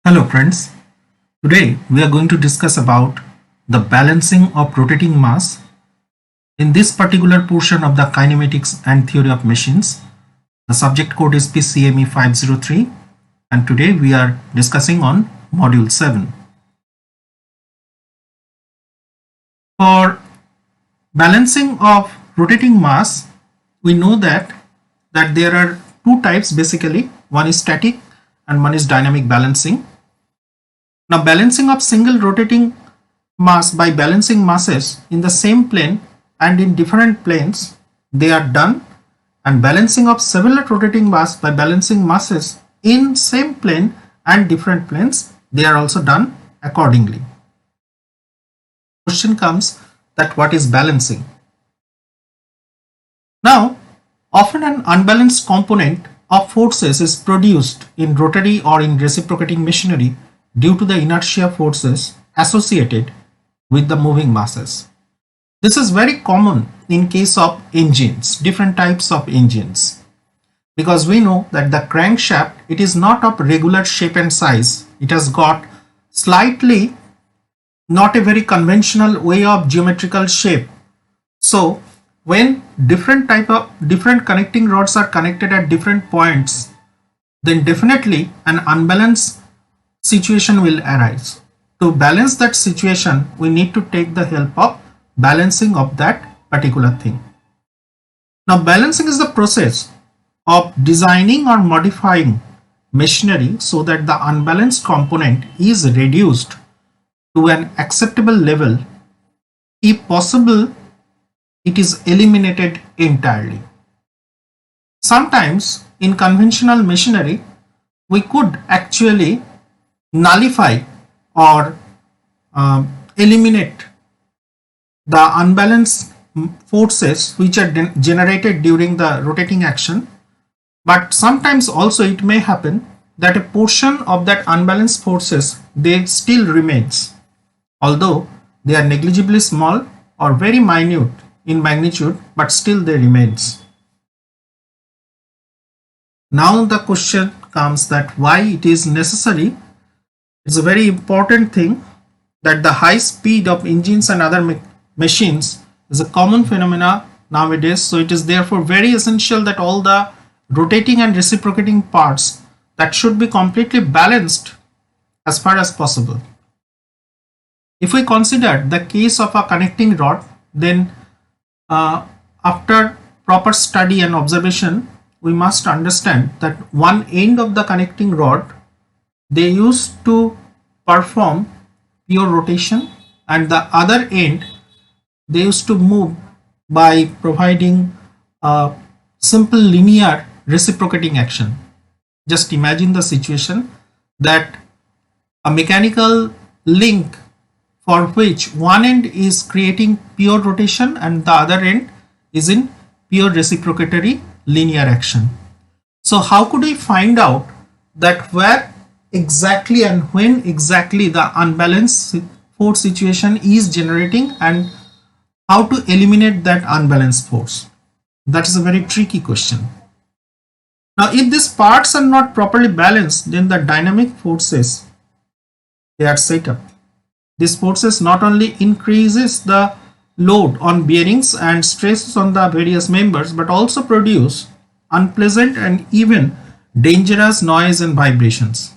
Hello friends, today we are going to discuss about the balancing of rotating mass in this particular portion of the kinematics and theory of machines. The subject code is PCME 503 and today we are discussing on module 7. For balancing of rotating mass, we know that there are two types basically. One is static and one is dynamic balancing. Now balancing of single rotating mass by balancing masses in the same plane and in different planes, they are done, and balancing of several rotating mass by balancing masses in same plane and different planes, they are also done accordingly. Question comes that what is balancing? Now often an unbalanced component of forces is produced in rotary or in reciprocating machinery due to the inertia forces associated with the moving masses. This is very common in case of engines, different types of engines, because we know that the crankshaft, it is not of regular shape and size. It has got slightly not a very conventional way of geometrical shape. So when different connecting rods are connected at different points, then definitely an unbalanced situation will arise. To balance that situation, we need to take the help of balancing of that particular thing. Now balancing is the process of designing or modifying machinery so that the unbalanced component is reduced to an acceptable level. If possible, it is eliminated entirely. Sometimes in conventional machinery, we could actually nullify or eliminate the unbalanced forces which are generated during the rotating action, but sometimes also it may happen that a portion of that unbalanced forces, they still remains, although they are negligibly small or very minute in magnitude, but still they remains. Now the question comes that why it is necessary. It's a very important thing that the high speed of engines and other machines is a common phenomena nowadays. So it is therefore very essential that all the rotating and reciprocating parts that should be completely balanced as far as possible. If we consider the case of a connecting rod, then after proper study and observation, we must understand that one end of the connecting rod, they used to perform pure rotation, and the other end they used to move by providing a simple linear reciprocating action. Just imagine the situation that a mechanical link for which one end is creating pure rotation and the other end is in pure reciprocatory linear action. So how could we find out that where exactly and when exactly the unbalanced force situation is generating and how to eliminate that unbalanced force? That is a very tricky question. Now if these parts are not properly balanced, then the dynamic forces, they are set up. These forces not only increases the load on bearings and stresses on the various members, but also produce unpleasant and even dangerous noise and vibrations.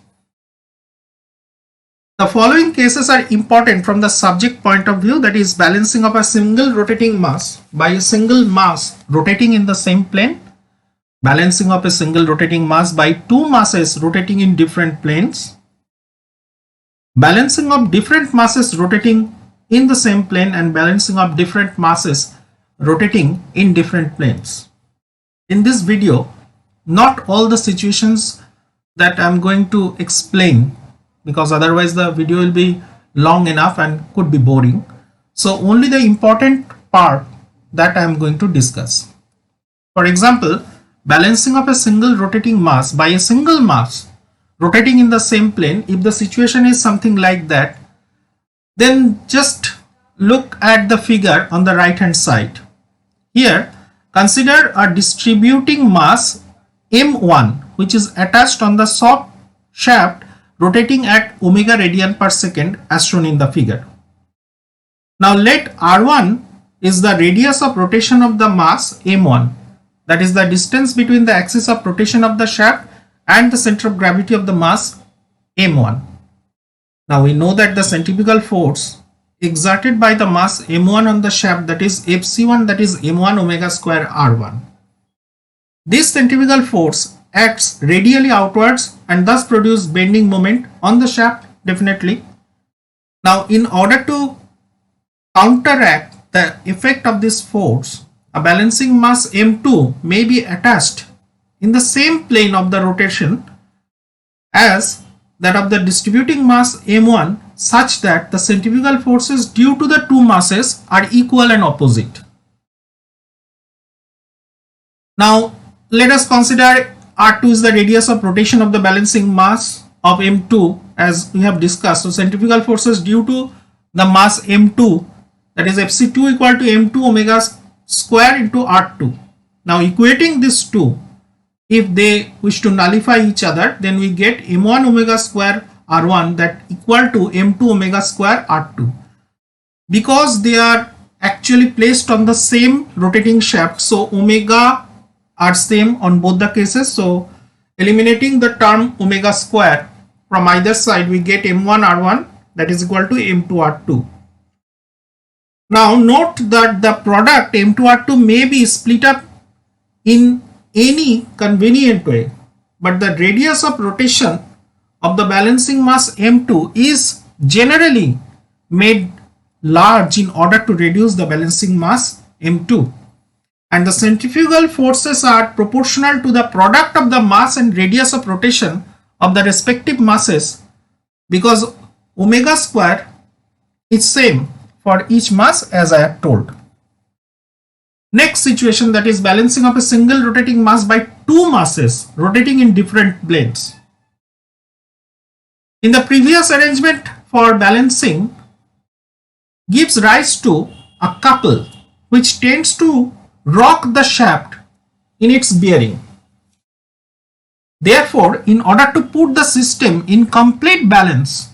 The following cases are important from the subject point of view, that is balancing of a single rotating mass by a single mass rotating in the same plane, balancing of a single rotating mass by two masses rotating in different planes, balancing of different masses rotating in the same plane, and balancing of different masses rotating in different planes. In this video, not all the situations that I am going to explain, because otherwise the video will be long enough and could be boring. So only the important part that I am going to discuss. For example, balancing of a single rotating mass by a single mass rotating in the same plane. If the situation is something like that, then just look at the figure on the right hand side. Here consider a distributing mass M1 which is attached on the soft shaft rotating at omega radian per second as shown in the figure. Now let R1 is the radius of rotation of the mass m1, that is the distance between the axis of rotation of the shaft and the center of gravity of the mass m1. Now we know that the centrifugal force exerted by the mass m1 on the shaft, that is Fc1, that is m1 omega square r1. This centrifugal force acts radially outwards and thus produces bending moment on the shaft definitely. Now in order to counteract the effect of this force, a balancing mass m2 may be attached in the same plane of the rotation as that of the distributing mass m1, such that the centrifugal forces due to the two masses are equal and opposite. Now let us consider R2 is the radius of rotation of the balancing mass of m2 as we have discussed. So centrifugal forces due to the mass m2, that is Fc2 equal to m2 omega square into R2. Now equating these two, if they wish to nullify each other, then we get m1 omega square r1 that equal to m2 omega square r2. Because they are actually placed on the same rotating shaft, so omega are same on both the cases. So eliminating the term omega square from either side, we get m1 r1 that is equal to m2 r2. Now note that the product m2 r2 may be split up in any convenient way, but the radius of rotation of the balancing mass m2 is generally made large in order to reduce the balancing mass m2, and the centrifugal forces are proportional to the product of the mass and radius of rotation of the respective masses, because omega square is same for each mass as I have told. Next situation, that is balancing of a single rotating mass by two masses rotating in different planes. In the previous arrangement for balancing gives rise to a couple which tends to rock the shaft in its bearing. Therefore, in order to put the system in complete balance,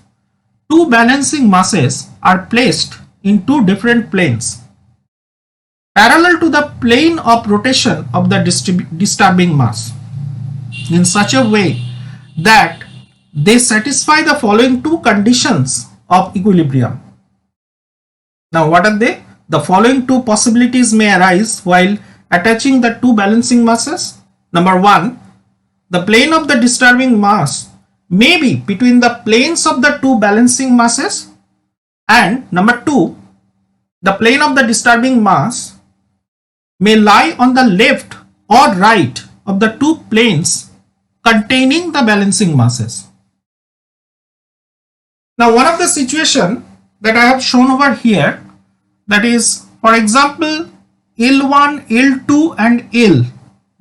two balancing masses are placed in two different planes, parallel to the plane of rotation of the disturbing mass, in such a way that they satisfy the following two conditions of equilibrium. Now what are they? The following two possibilities may arise while attaching the two balancing masses. Number one, the plane of the disturbing mass may be between the planes of the two balancing masses, and number two, the plane of the disturbing mass may lie on the left or right of the two planes containing the balancing masses. Now one of the situation that I have shown over here, that is, for example, L1, L2 and L,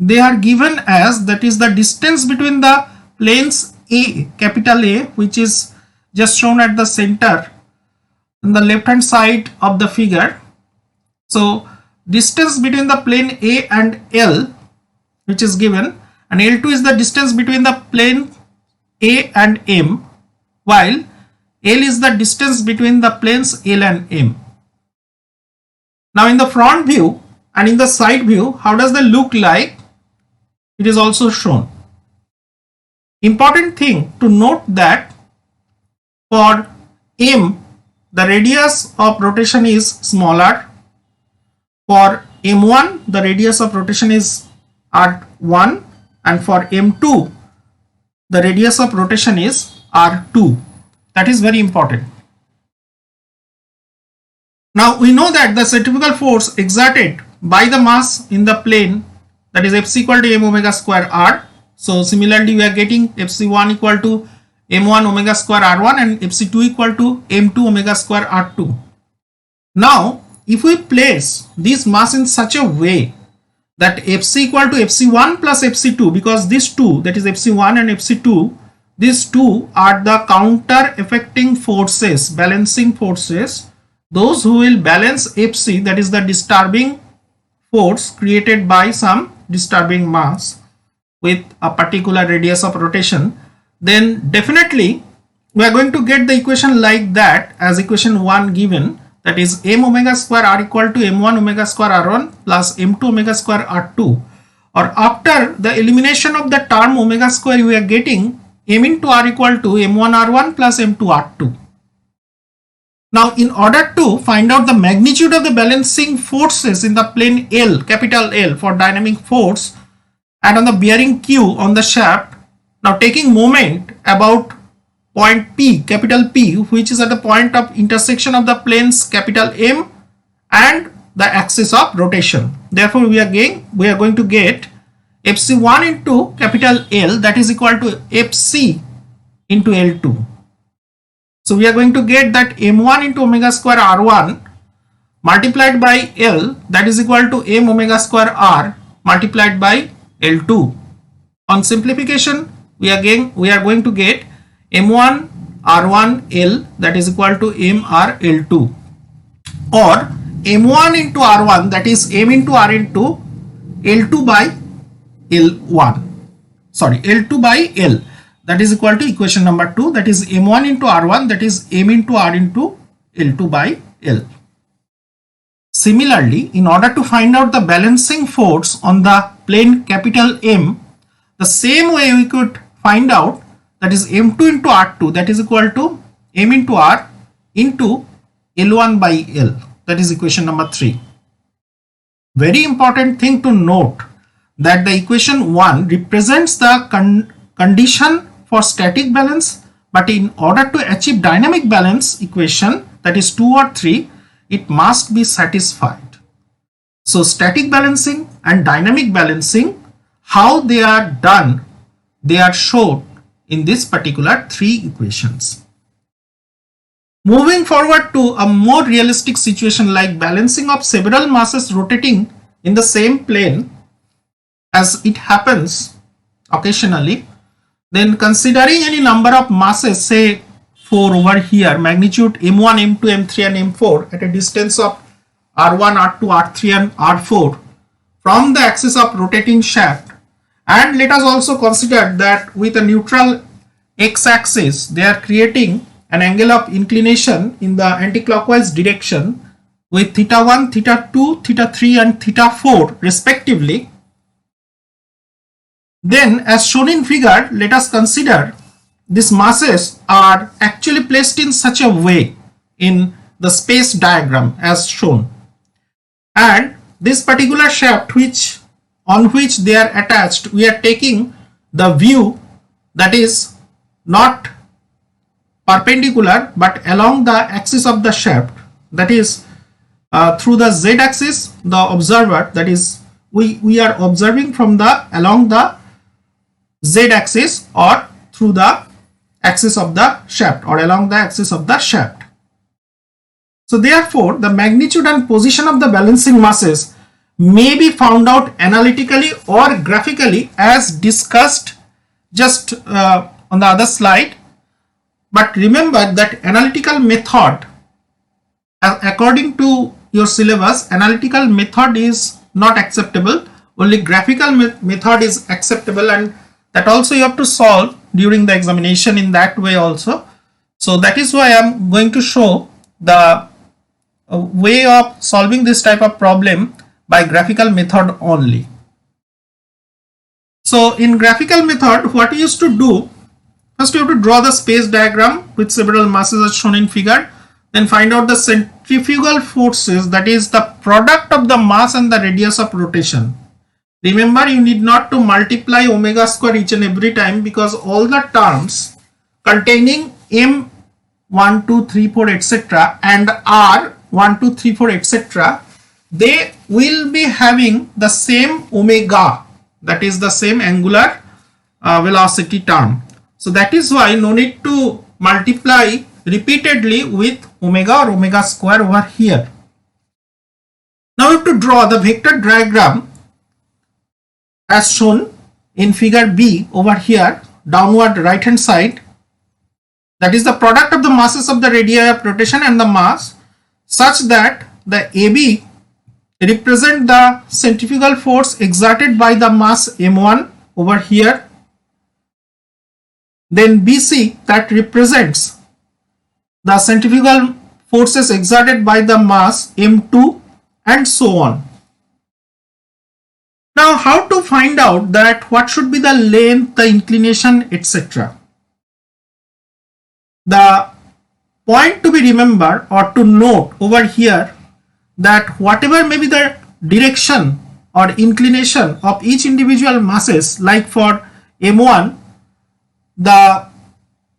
they are given as, that is the distance between the planes A, capital A, which is just shown at the center on the left hand side of the figure. So distance between the plane A and L, which is given, and L2 is the distance between the plane A and M, while L is the distance between the planes L and M. Now in the front view and in the side view, how does they look like? It is also shown. Important thing to note that for M, the radius of rotation is smaller. For M1, the radius of rotation is R1, and for M2, the radius of rotation is R2. That is very important. Now we know that the centrifugal force exerted by the mass in the plane, that is Fc equal to m omega square r. So similarly we are getting Fc1 equal to m1 omega square r1 and Fc2 equal to m2 omega square r2. Now if we place this mass in such a way that Fc equal to Fc1 plus Fc2, because these two, that is Fc1 and Fc2, these two are the counter affecting forces, balancing forces, those who will balance Fc, that is the disturbing force created by some disturbing mass with a particular radius of rotation, then definitely we are going to get the equation like that, as equation 1 given, that is m omega square r equal to m1 omega square r1 plus m2 omega square r2, or after the elimination of the term omega square we are getting m into r equal to m1 r1 plus m2 r2. Now in order to find out the magnitude of the balancing forces in the plane L, capital L, for dynamic force and on the bearing Q on the shaft, now taking moment about point P, capital P, which is at the point of intersection of the planes capital M and the axis of rotation. Therefore we are going to get Fc1 into capital L, that is equal to Fc into L2. So we are going to get that m1 into omega square r1 multiplied by L, that is equal to m omega square r multiplied by L2. On simplification, we are going to get m1 r1 L, that is equal to m r L2, or m1 into r1, that is m into r into L2 by L1. Sorry, L2 by L. That is equal to equation number 2, that is m1 into r1, that is m into r into L2 by L. Similarly, in order to find out the balancing force on the plane capital M, the same way we could find out, that is m2 into r2, that is equal to m into r into L1 by L. That is equation number 3. Very important thing to note, that the equation 1 represents the condition for static balance, but in order to achieve dynamic balance equation, that is 2 or 3, it must be satisfied. So static balancing and dynamic balancing, how they are done, they are shown in this particular 3 equations. Moving forward to a more realistic situation like balancing of several masses rotating in the same plane, as it happens occasionally, then considering any number of masses, say 4 over here, magnitude m1, m2, m3 and m4 at a distance of r1, r2, r3 and r4 from the axis of rotating shaft, and let us also consider that with a neutral x-axis they are creating an angle of inclination in the anticlockwise direction with theta 1, theta 2, theta 3 and theta 4 respectively. Then as shown in figure, let us consider these masses are actually placed in such a way in the space diagram as shown, and this particular shaft on which they are attached, we are taking the view that is not perpendicular but along the axis of the shaft, that is through the z axis, the observer, that is we are observing from along the z axis or through the axis of the shaft or along the axis of the shaft. So therefore the magnitude and position of the balancing masses may be found out analytically or graphically as discussed just on the other slide. But remember that analytical method, according to your syllabus, analytical method is not acceptable, only graphical method is acceptable, and that also you have to solve during the examination in that way also. So that is why I am going to show the way of solving this type of problem by graphical method only. So in graphical method, what we used to do, first you have to draw the space diagram with several masses as shown in figure, then find out the centrifugal forces, that is the product of the mass and the radius of rotation. Remember, you need not to multiply omega square each and every time, because all the terms containing m 1, 2, 3, 4 etc. and r 1, 2, 3, 4 etc. they will be having the same omega, that is the same angular velocity term. So that is why no need to multiply repeatedly with omega or omega square over here. Now we have to draw the vector diagram as shown in figure B over here, downward right hand side, that is the product of the masses of the radii of rotation and the mass, such that the AB represent the centrifugal force exerted by the mass m1 over here, then BC, that represents the centrifugal forces exerted by the mass M2, and so on. Now, how to find out that what should be the length, the inclination, etc. The point to be remembered or to note over here, that whatever may be the direction or inclination of each individual masses, like for M1, the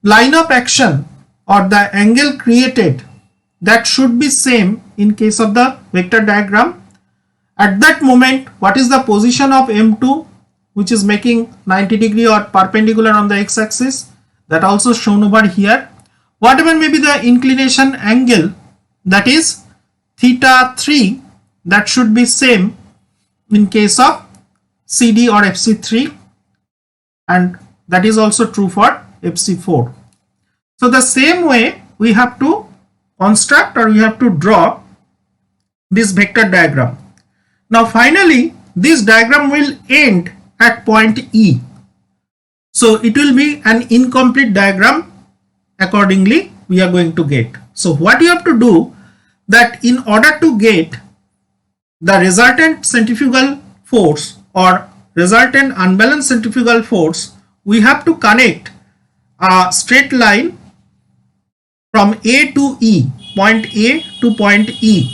line of action or the angle created, that should be same in case of the vector diagram. At that moment, what is the position of M2, which is making 90 degree or perpendicular on the x-axis, that also shown over here. Whatever may be the inclination angle, that is theta 3, that should be same in case of CD or FC3, and that is also true for FC4. So the same way we have to construct or we have to draw this vector diagram. Now finally this diagram will end at point E. So it will be an incomplete diagram. Accordingly we are going to get. So what you have to do, that in order to get the resultant centrifugal force or resultant unbalanced centrifugal force, we have to connect a straight line from A to E, point A to point E.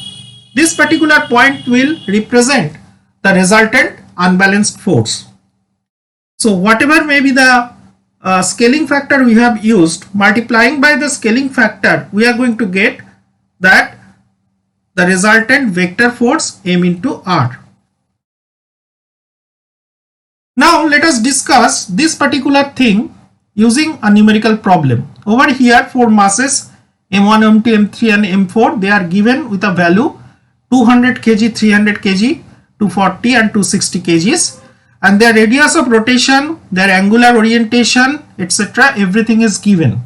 This particular point will represent the resultant unbalanced force. So whatever may be the scaling factor we have used, multiplying by the scaling factor, we are going to get that the resultant vector force M into R. Now let us discuss this particular thing using a numerical problem. Over here, for masses M1, M2, M3 and M4, they are given with a value 200 kg, 300 kg, 240 and 260 kgs, and their radius of rotation, their angular orientation, etc., everything is given.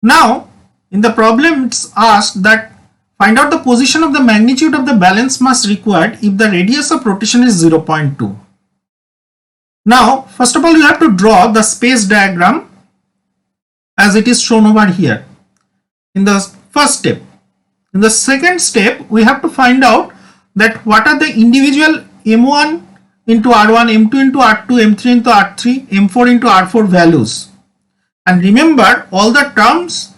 Now in the problem it's asked that find out the position of the magnitude of the balance mass required if the radius of rotation is 0.2. Now first of all you have to draw the space diagram as it is shown over here in the first step. In the second step we have to find out that what are the individual M1 into R1, M2 into R2, M3 into R3, M4 into R4 values. And remember, all the terms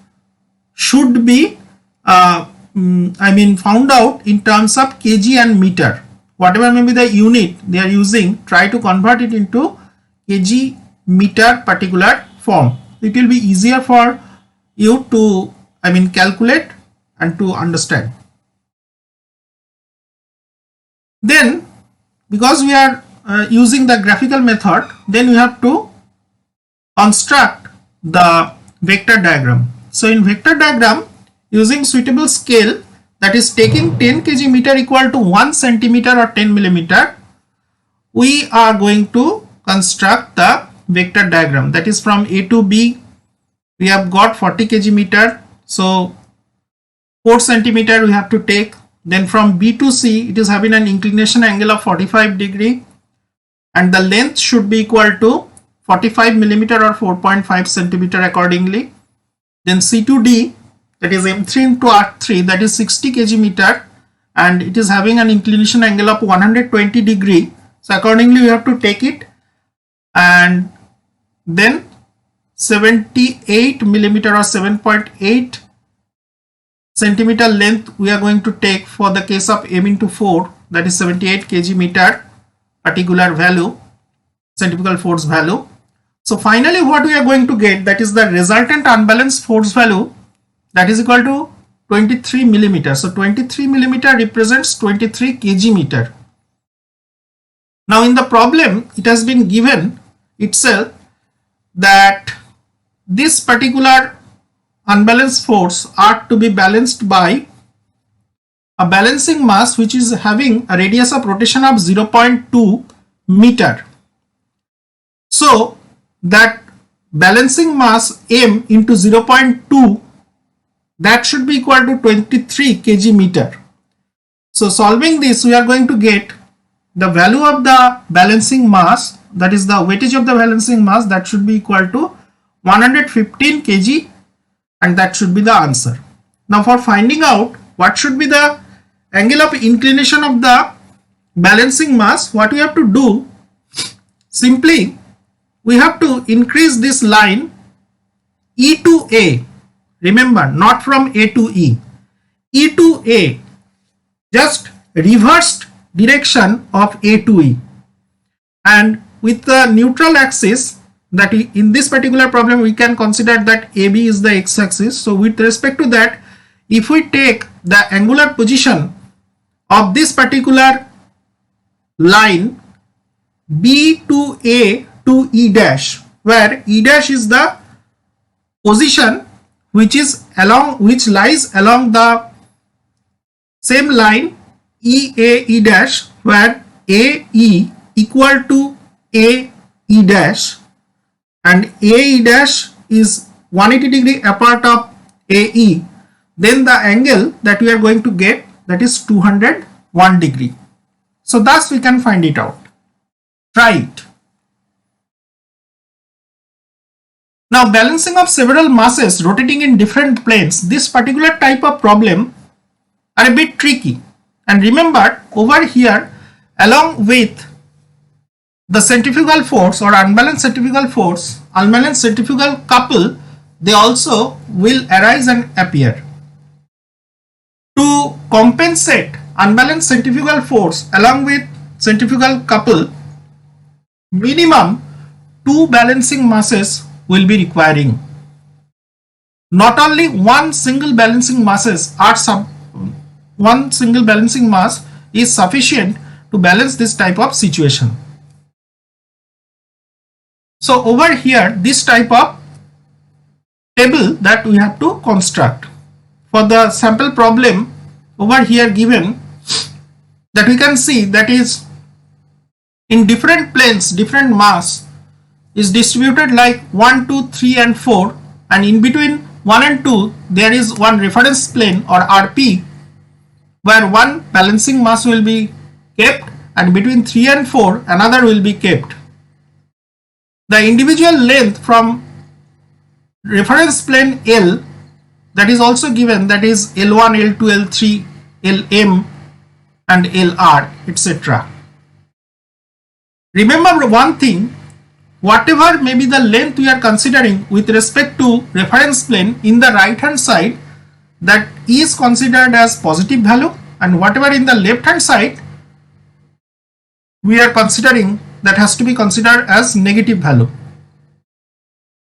should be found out in terms of kg and meter. Whatever may be the unit they are using, try to convert it into kg meter particular form. It will be easier for you to calculate and to understand. Then because we are using the graphical method, then we have to construct the vector diagram. So in vector diagram, using suitable scale, that is taking 10 kg meter equal to 1 centimeter or 10 millimeter, we are going to construct the vector diagram. That is from A to B we have got 40 kg meter, so 4 centimeter we have to take. Then from B to C it is having an inclination angle of 45 degree and the length should be equal to 45 millimeter or 4.5 centimeter accordingly. Then C to D, that is M3 into R3, that is 60 kg meter and it is having an inclination angle of 120 degree. So accordingly we have to take it, and then 78 millimeter or 7.8 centimeter length we are going to take for the case of M into 4, that is 78 kg meter particular value, centrifugal force value. So finally what we are going to get, that is the resultant unbalanced force value, that is equal to 23 millimeter. So 23 millimeter represents 23 kg meter. Now in the problem it has been given itself that this particular unbalanced force are to be balanced by a balancing mass which is having a radius of rotation of 0.2 meter. So that balancing mass M into 0.2, that should be equal to 23 kg meter. So solving this we are going to get the value of the balancing mass that is the weightage of the balancing mass, that should be equal to 115 kg, and that should be the answer. Now for finding out what should be the angle of inclination of the balancing mass, what we have to do, simply we have to increase this line E to A. Remember, not from A to E. E to A, just reversed direction of A to E, and with the neutral axis, that in this particular problem we can consider that AB is the x-axis. So with respect to that, if we take the angular position of this particular line B to A to E dash, where E dash is the position which lies along the same line E dash, where AE equal to AE dash, and AE dash is 180 degree apart of AE, then the angle that we are going to get, that is 201 degree. So thus we can find it out. Try it. Now balancing of several masses rotating in different planes, this particular type of problem are a bit tricky. And remember, over here, along with the centrifugal force or unbalanced centrifugal couple, they also will arise and appear. To compensate unbalanced centrifugal force along with centrifugal couple, minimum 2 balancing masses will be requiring. Not only one single balancing mass is sufficient to balance this type of situation. So over here, this type of table that we have to construct for the sample problem over here given, that we can see that is in different planes, different mass is distributed like 1, 2, 3 and 4, and in between 1 and 2 there is one reference plane or RP, where one balancing mass will be kept, and between 3 and 4 another will be kept. The individual length from reference plane L, that is also given, that is L1, L2, L3, Lm and Lr, etc. Remember one thing, whatever may be the length we are considering with respect to reference plane, in the right hand side that is considered as positive value, and whatever in the left hand side we are considering, that has to be considered as negative value.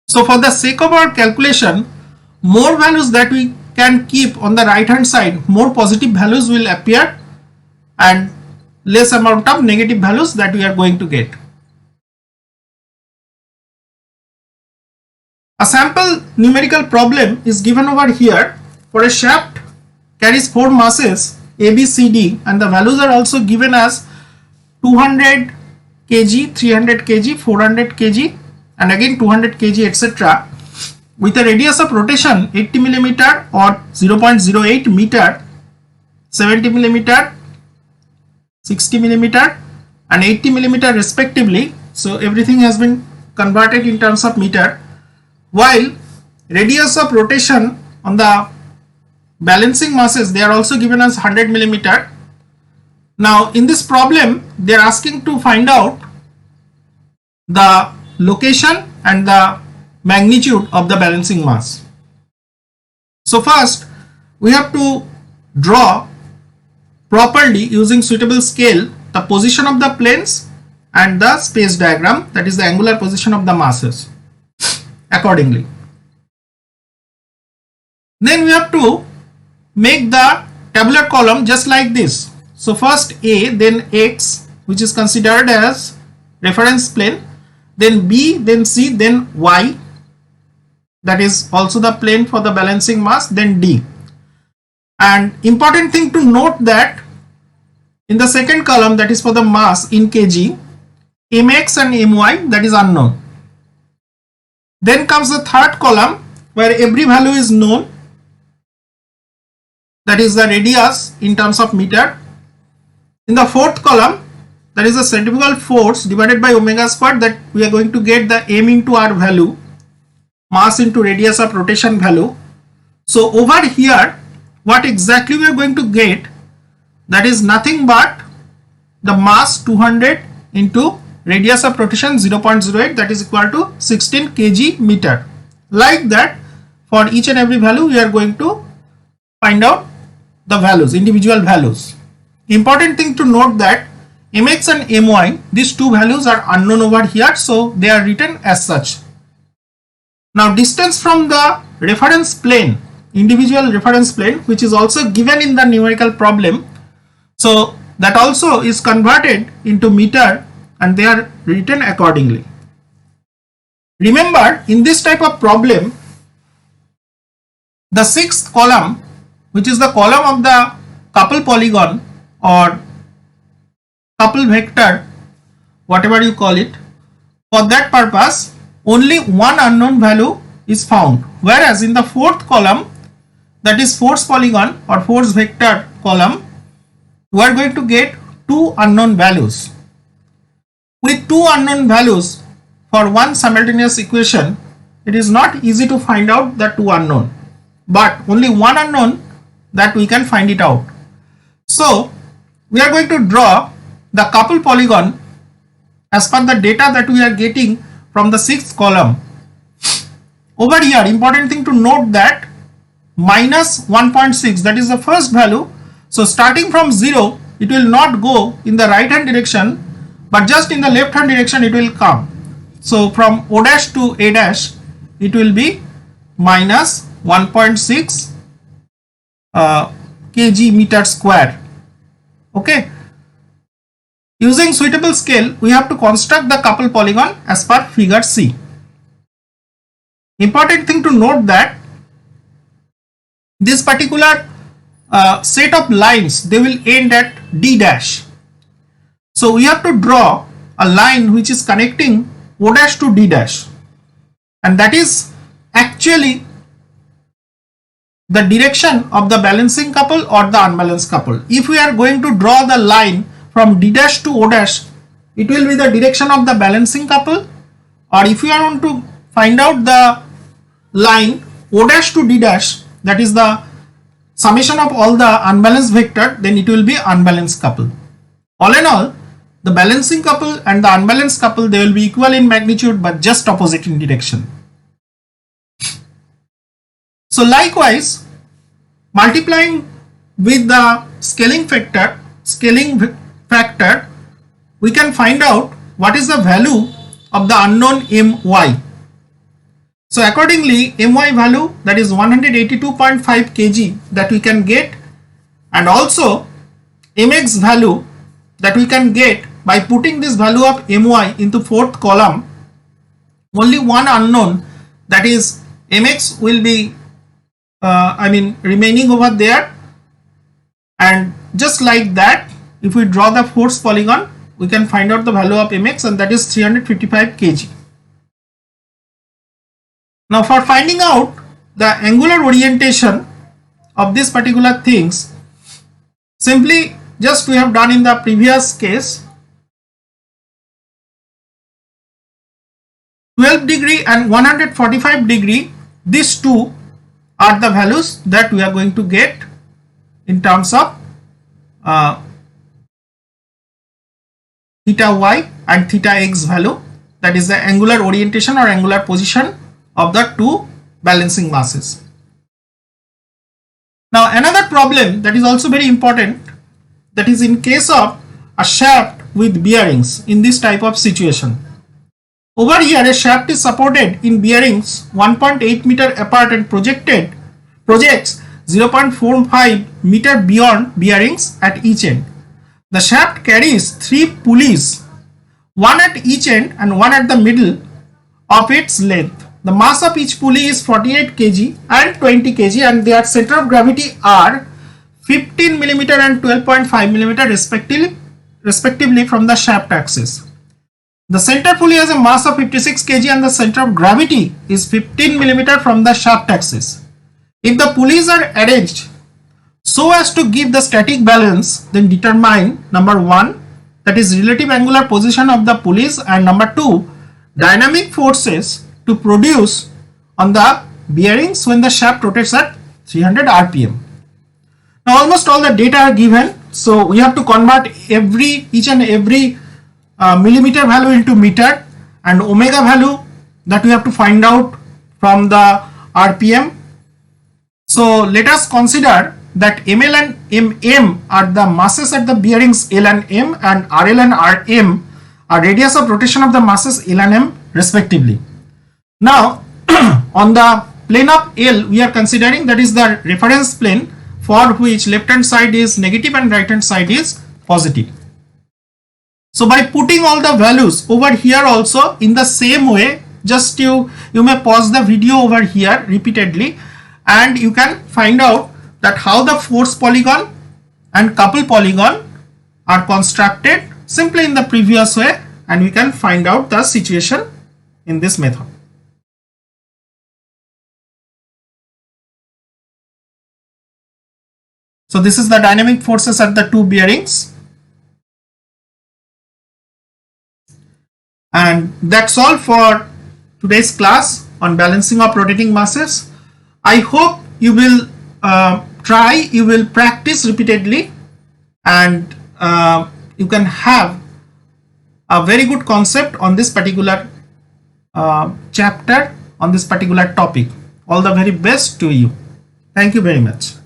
So for the sake of our calculation, more values that we can keep on the right hand side, more positive values will appear and less amount of negative values that we are going to get. A sample numerical problem is given over here. For a shaft carries 4 masses A, B, C, D, and the values are also given as 200 kg, 300 kg, 400 kg, and again 200 kg, etc. with a radius of rotation 80 millimeter or 0.08 meter, 70 millimeter, 60 millimeter, and 80 millimeter respectively. So everything has been converted in terms of meter, while radius of rotation on the balancing masses, they are also given as 100 millimeter. Now in this problem they are asking to find out the location and the magnitude of the balancing mass. So first we have to draw properly using suitable scale the position of the planes and the space diagram, that is the angular position of the masses accordingly. Then we have to make the tabular column just like this. So first A, then X, which is considered as reference plane, then B, then C, then Y, that is also the plane for the balancing mass, then D. And important thing to note that in the second column, that is for the mass in kg, mx and my, that is unknown. Then comes the third column where every value is known, that is the radius in terms of meter. In the fourth column, that is the centrifugal force divided by omega square, that we are going to get the m into r value, mass into radius of rotation value. So over here what exactly we are going to get, that is nothing but the mass 200 into radius of rotation 0.08, that is equal to 16 kg meter. Like that, for each and every value we are going to find out the values, individual values. Important thing to note that mx and my, these two values are unknown over here, so they are written as such. Now distance from the reference plane, individual reference plane, which is also given in the numerical problem, so that also is converted into meter and they are written accordingly. Remember, in this type of problem, the sixth column, which is the column of the couple polygon or couple vector, whatever you call it, for that purpose only one unknown value is found, whereas in the fourth column, that is force polygon or force vector column, we are going to get two unknown values. With two unknown values for one simultaneous equation, it is not easy to find out the two unknown, but only one unknown that we can find it out. So we are going to draw the couple polygon as per the data that we are getting from the sixth column. Over here, important thing to note that minus 1.6, that is the first value. So starting from 0, it will not go in the right hand direction, but just in the left hand direction it will come. So from O dash to A dash, it will be minus 1.6 kg meter square. Okay. Using suitable scale, we have to construct the couple polygon as per figure C. Important thing to note that this particular set of lines, they will end at D dash. So we have to draw a line which is connecting O dash to D dash, and that is actually the direction of the balancing couple or the unbalanced couple. If we are going to draw the line from D dash to O dash, it will be the direction of the balancing couple, or if you want to find out the line O dash to D dash, that is the summation of all the unbalanced vector, then it will be unbalanced couple. All in all, the balancing couple and the unbalanced couple, they will be equal in magnitude but just opposite in direction. So likewise, multiplying with the scaling factor, we can find out what is the value of the unknown my. So accordingly, my value, that is 182.5 kg, that we can get, and also mx value that we can get by putting this value of my into fourth column. Only one unknown, that is mx, will be remaining over there, and just like that, if we draw the force polygon, we can find out the value of mx, and that is 355 kg. Now for finding out the angular orientation of these particular things, simply just we have done in the previous case, 12 degree and 145 degree, these two are the values that we are going to get in terms of theta y and theta x value, that is the angular orientation or angular position of the two balancing masses. Now another problem that is also very important, that is in case of a shaft with bearings in this type of situation. Over here, a shaft is supported in bearings 1.8 meter apart and projects 0.45 meter beyond bearings at each end. The shaft carries 3 pulleys, one at each end and one at the middle of its length. The mass of each pulley is 48 kg and 20 kg, and their center of gravity are 15 mm and 12.5 mm respectively from the shaft axis. The center pulley has a mass of 56 kg and the center of gravity is 15 mm from the shaft axis. If the pulleys are arranged so as to give the static balance, then determine number 1, that is relative angular position of the pulleys, and number 2, dynamic forces to produce on the bearings when the shaft rotates at 300 rpm. Now almost all the data are given, so we have to convert each and every millimeter value into meter, and omega value that we have to find out from the rpm. So let us consider that ml and mm are the masses at the bearings L and M, and RL and RM are radius of rotation of the masses L and M respectively. Now on the plane of L we are considering, that is the reference plane for which left hand side is negative and right hand side is positive. So by putting all the values over here also in the same way, just you may pause the video over here repeatedly and you can find out that how the force polygon and couple polygon are constructed simply in the previous way, and we can find out the situation in this method. So this is the dynamic forces at the two bearings, and that's all for today's class on balancing of rotating masses. I hope you will you will practice repeatedly, and you can have a very good concept on this particular chapter, on this particular topic. All the very best to you. Thank you very much.